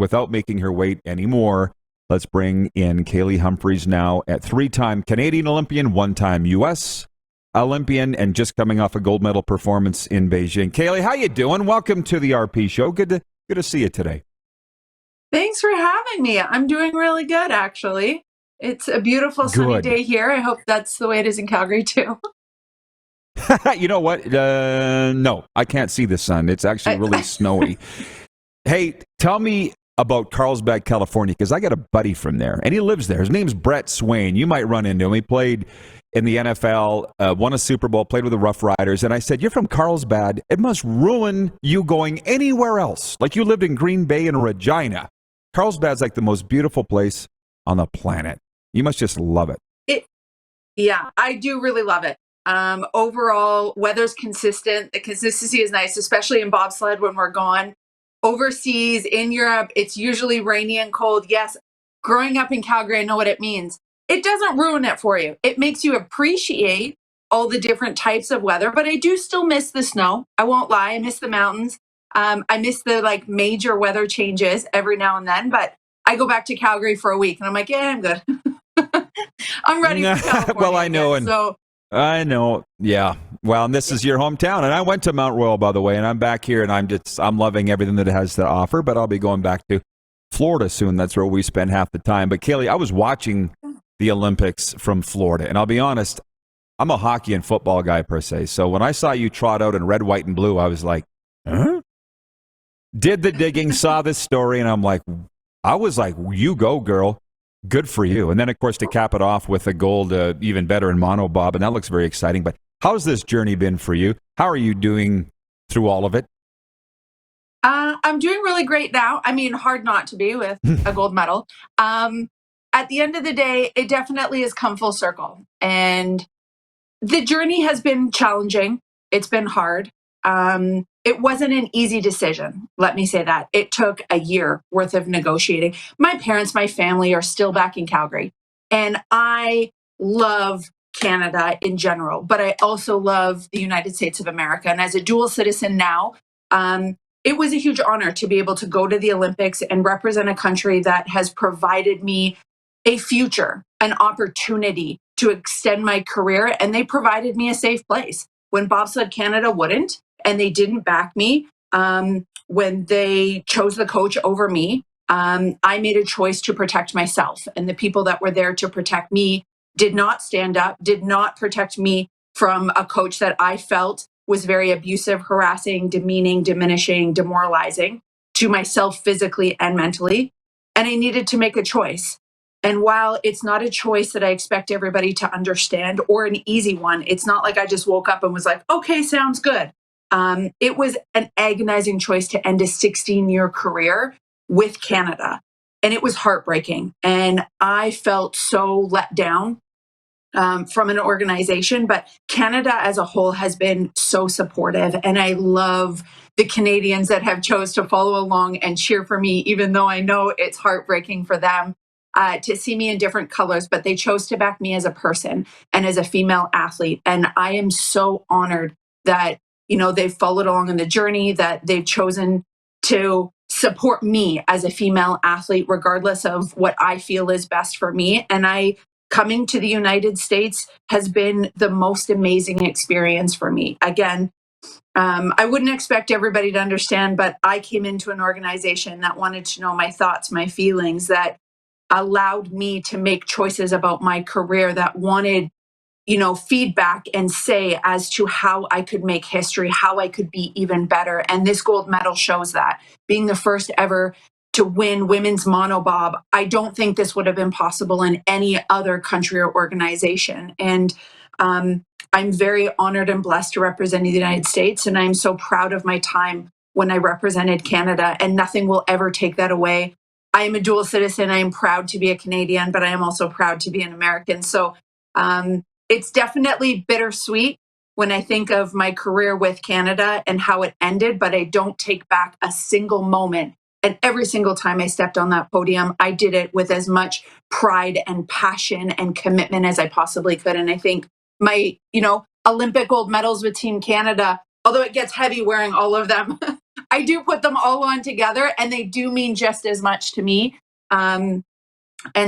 without making her wait anymore, let's bring in Kaillie Humphries now, at 3-time Canadian Olympian, 1-time U.S. Olympian, and just coming off a gold medal performance in Beijing. Kaillie, how you doing? Welcome to the RP Show. Good to see you today. Thanks for having me. I'm doing really good, actually. It's a beautiful sunny day here. I hope that's the way it is in Calgary, too. You know what? No, I can't see the sun. It's actually really snowy. Hey, tell me about Carlsbad, California, because I got a buddy from there, and he lives there. His name's Brett Swain. You might run into him. He played in the NFL, won a Super Bowl, played with the Rough Riders, and I said, you're from Carlsbad. It must ruin you going anywhere else. Like you lived in Green Bay and Regina. Carlsbad's like the most beautiful place on the planet. You must just love it. Yeah, I do really love it. Overall, weather's consistent. The consistency is nice, especially in bobsled when we're gone. Overseas, in Europe, it's usually rainy and cold. Yes, growing up in Calgary, I know what it means. It doesn't ruin it for you. It makes you appreciate all the different types of weather, but I do still miss the snow. I won't lie. I miss the mountains. I miss the major weather changes every now and then, but I go back to Calgary for a week and I'm like, yeah, I'm good. I'm ready for California. Well, I know. Again, I know. Yeah. Well, and this is your hometown. And I went to Mount Royal, by the way, and I'm back here and I'm loving everything that it has to offer, but I'll be going back to Florida soon. That's where we spend half the time. But Kaillie, I was watching the Olympics from Florida, and I'll be honest, I'm a hockey and football guy per se. So when I saw you trot out in red, white, and blue, I was like, huh? Did the digging, saw this story, and I was like, you go, girl. Good for you. And then, of course, to cap it off with the gold, even better in monobob, and that looks very exciting. But how's this journey been for you? How are you doing through all of it? I'm doing really great now. I mean, hard not to be with a gold medal. At the end of the day, it definitely has come full circle. And the journey has been challenging. It's been hard. It wasn't an easy decision. Let me say that. It took a year worth of negotiating. My parents, my family are still back in Calgary. And I love Canada in general, but I also love the United States of America. And as a dual citizen now, it was a huge honor to be able to go to the Olympics and represent a country that has provided me a future, an opportunity to extend my career. And they provided me a safe place when Bobsled Canada wouldn't. And they didn't back me when they chose the coach over me. I made a choice to protect myself. And the people that were there to protect me did not stand up, did not protect me from a coach that I felt was very abusive, harassing, demeaning, diminishing, demoralizing to myself physically and mentally. And I needed to make a choice. And while it's not a choice that I expect everybody to understand or an easy one, it's not like I just woke up and was like, okay, sounds good. It was an agonizing choice to end a 16-year career with Canada. And it was heartbreaking. And I felt so let down from an organization. But Canada as a whole has been so supportive. And I love the Canadians that have chose to follow along and cheer for me, even though I know it's heartbreaking for them to see me in different colors. But they chose to back me as a person and as a female athlete. And I am so honored that they've followed along on the journey, that they've chosen to support me as a female athlete, regardless of what I feel is best for me. And coming to the United States has been the most amazing experience for me. Again, I wouldn't expect everybody to understand, but I came into an organization that wanted to know my thoughts, my feelings, that allowed me to make choices about my career, that wanted feedback and say as to how I could make history, how I could be even better. And this gold medal shows that. Being the first ever to win women's monobob, I don't think this would have been possible in any other country or organization. And I'm very honored and blessed to represent the United States. And I'm so proud of my time when I represented Canada, and nothing will ever take that away. I am a dual citizen. I am proud to be a Canadian, but I am also proud to be an American. So, it's definitely bittersweet when I think of my career with Canada and how it ended, but I don't take back a single moment. And every single time I stepped on that podium, I did it with as much pride and passion and commitment as I possibly could. And I think my, Olympic gold medals with Team Canada, although it gets heavy wearing all of them, I do put them all on together, and they do mean just as much to me. And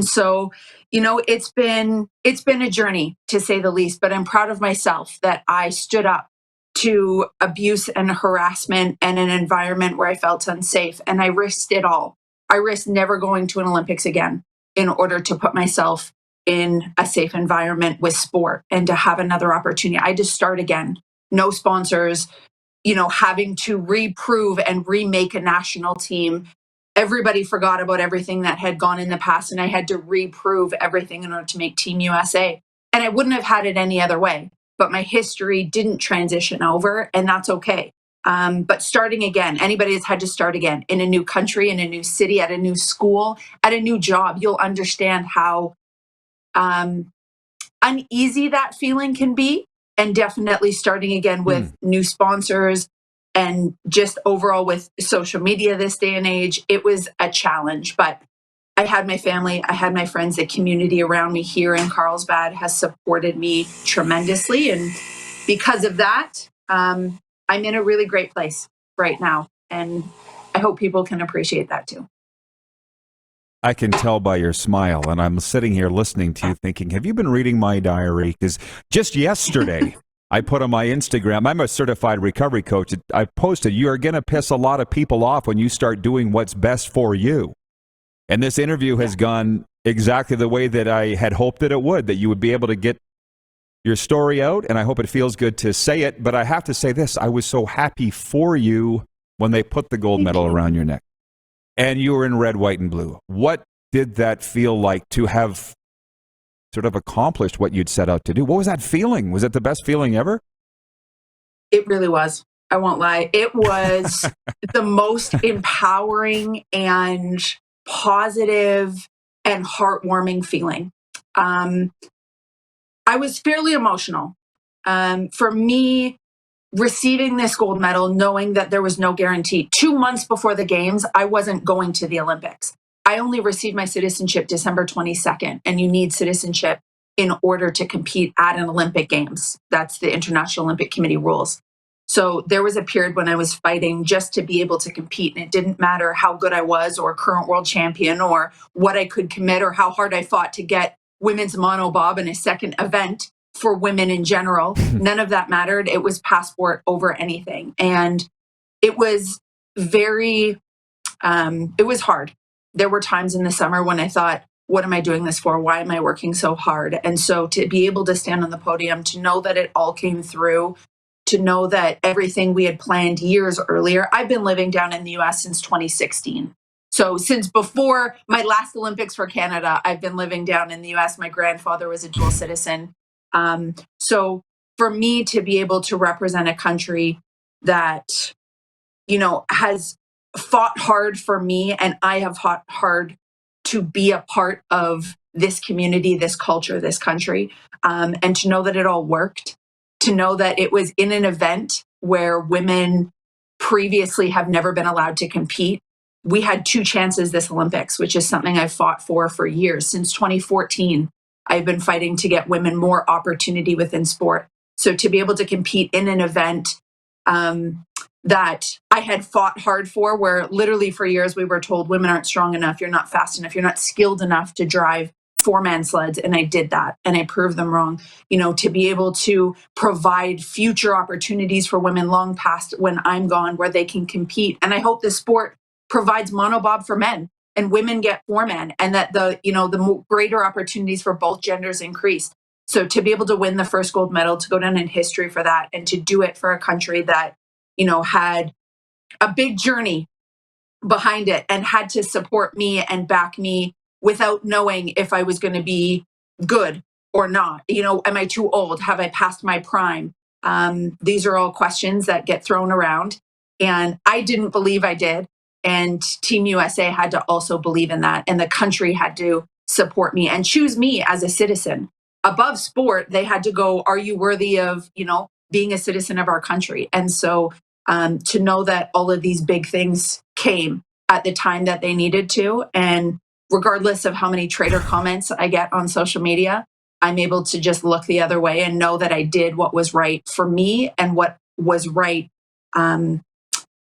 so, it's been a journey, to say the least, but I'm proud of myself that I stood up to abuse and harassment and an environment where I felt unsafe, and I risked it all. I risked never going to an Olympics again in order to put myself in a safe environment with sport and to have another opportunity. I just start again. No sponsors, having to reprove and remake a national team. Everybody forgot about everything that had gone in the past, and I had to reprove everything in order to make Team USA. And I wouldn't have had it any other way, but my history didn't transition over, and that's okay. But starting again, anybody that's had to start again in a new country, in a new city, at a new school, at a new job, you'll understand how uneasy that feeling can be. And definitely starting again with new sponsors and just overall with social media this day and age, it was a challenge. But I had my family, I had my friends, the community around me here in Carlsbad has supported me tremendously. And because of that, I'm in a really great place right now. And I hope people can appreciate that too. I can tell by your smile, and I'm sitting here listening to you thinking, have you been reading my diary? Because just yesterday, I put on my Instagram, I'm a certified recovery coach, I posted, you are going to piss a lot of people off when you start doing what's best for you. And this interview has gone exactly the way that I had hoped that it would, that you would be able to get your story out, and I hope it feels good to say it. But I have to say this, I was so happy for you when they put the gold medal around your neck. And you were in red, white, and blue. What did that feel like to have sort of accomplished what you'd set out to do? What was that feeling? Was it the best feeling ever? It really was. I won't lie. It was the most empowering and positive and heartwarming feeling. I was fairly emotional. For me, receiving this gold medal, knowing that there was no guarantee. 2 months before the games, I wasn't going to the Olympics. I only received my citizenship December 22nd, and you need citizenship in order to compete at an Olympic Games. That's the International Olympic Committee rules. So there was a period when I was fighting just to be able to compete, and it didn't matter how good I was or current world champion or what I could commit or how hard I fought to get women's monobob in a second event for women in general. None of that mattered. It was passport over anything. And it was it was hard. There were times in the summer when I thought, what am I doing this for? Why am I working so hard? And so to be able to stand on the podium, to know that it all came through, to know that everything we had planned years earlier, I've been living down in the US since 2016. So since before my last Olympics for Canada, I've been living down in the US. My grandfather was a dual citizen. So for me to be able to represent a country that, has fought hard for me, and I have fought hard to be a part of this community, this culture, this country, and to know that it all worked, to know that it was in an event where women previously have never been allowed to compete. We had 2 chances this Olympics, which is something I've fought for years. Since 2014, I've been fighting to get women more opportunity within sport. So to be able to compete in an event that I had fought hard for, where literally for years we were told women aren't strong enough, you're not fast enough, you're not skilled enough to drive 4-man sleds. And I did that, and I proved them wrong. To be able to provide future opportunities for women long past when I'm gone, where they can compete. And I hope the sport provides monobob for men and women get 4-man, and that the greater opportunities for both genders increase. So to be able to win the first gold medal, to go down in history for that, and to do it for a country that, had a big journey behind it and had to support me and back me without knowing if I was going to be good or not. Am I too old? Have I passed my prime? These are all questions that get thrown around, and I didn't believe I did. And Team USA had to also believe in that, and the country had to support me and choose me as a citizen. Above sport, they had to go, are you worthy of, being a citizen of our country? And so to know that all of these big things came at the time that they needed to, and regardless of how many traitor comments I get on social media, I'm able to just look the other way and know that I did what was right for me and what was right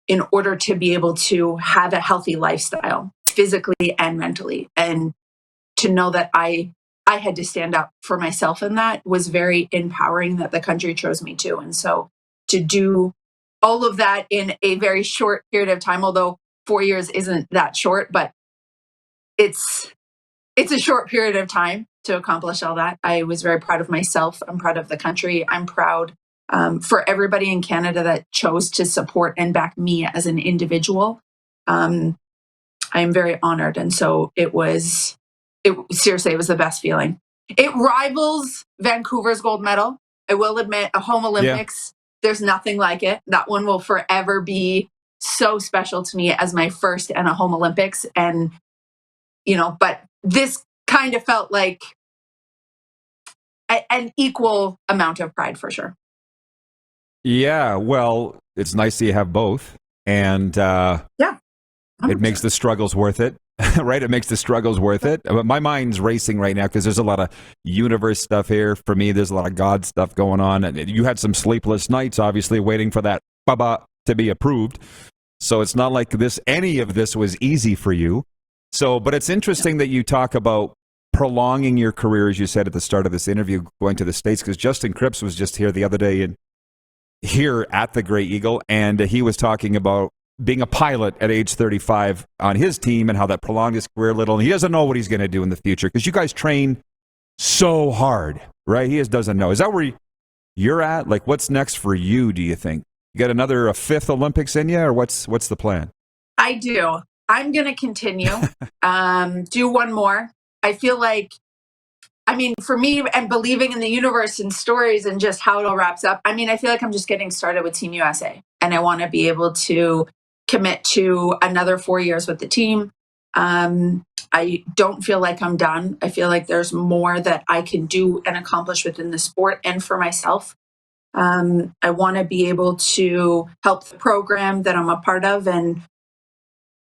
in order to be able to have a healthy lifestyle, physically and mentally. And to know that I had to stand up for myself in that was very empowering, that the country chose me to. And so to do all of that in a very short period of time, although 4 years isn't that short, but it's a short period of time to accomplish all that. I was very proud of myself. I'm proud of the country. I'm proud for everybody in Canada that chose to support and back me as an individual. I am very honored. And so seriously, it was the best feeling. It rivals Vancouver's gold medal. I will admit, a home Olympics, there's nothing like it. That one will forever be so special to me as my first and a home Olympics. And, but this kind of felt like an equal amount of pride for sure. Yeah, well, it's nice that you have both. And it makes the struggles worth it, right? It makes the struggles worth it. My mind's racing right now because there's a lot of universe stuff here. For me, there's a lot of God stuff going on. And you had some sleepless nights, obviously, waiting for that baba to be approved. So it's not like any of this was easy for you. So, but it's interesting that you talk about prolonging your career, as you said at the start of this interview, going to the States, because Justin Cripps was just here the other day here at the Grey Eagle, and he was talking about being a pilot at age 35 on his team and how that prolonged his career a little. And he doesn't know what he's going to do in the future because you guys train so hard, right? He just doesn't know. Is that where you're at? Like, what's next for you, do you think? You got a fifth Olympics in you, or what's the plan? I do. I'm going to continue, do one more. I feel like, for me and believing in the universe and stories and just how it all wraps up, I feel like I'm just getting started with Team USA, and I want to be able to commit to another 4 years with the team. I don't feel like I'm done. I feel like there's more that I can do and accomplish within the sport and for myself. I want to be able to help the program that I'm a part of. And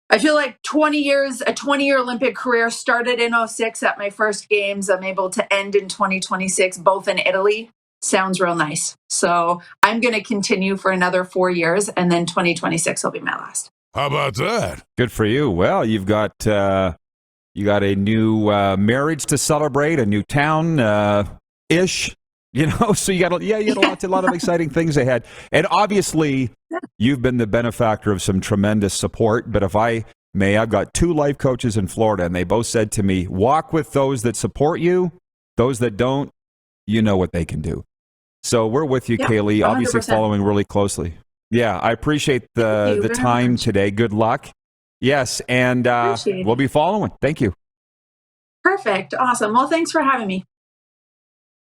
I feel like a 20-year Olympic career started in 2006 at my first games. I'm able to end in 2026, both in Italy. Sounds real nice. So I'm going to continue for another 4 years, and then 2026 will be my last. How about that? Good for you. Well, you've got a new marriage to celebrate, a new town ish. So you got a lot of exciting things ahead. And obviously, you've been the benefactor of some tremendous support. But if I may, I've got 2 life coaches in Florida, and they both said to me, walk with those that support you. Those that don't, you know what they can do. So we're with you, Kaillie, 100%. obviously following really closely. Yeah, I appreciate the time today. Good luck. Yes, and we'll be following. Thank you. Perfect. Awesome. Well, thanks for having me.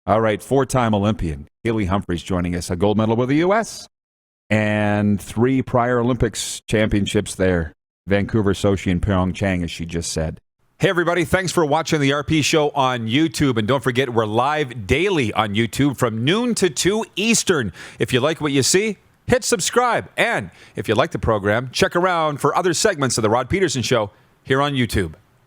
All right, 4-time Olympian, Kaillie Humphries joining us, a gold medal with the U.S. and 3 prior Olympics championships there, Vancouver, Sochi, and Pyeongchang, as she just said. Hey, everybody, thanks for watching the RP Show on YouTube. And don't forget, we're live daily on YouTube from noon to 2 Eastern. If you like what you see, hit subscribe. And if you like the program, check around for other segments of The Rod Peterson Show here on YouTube.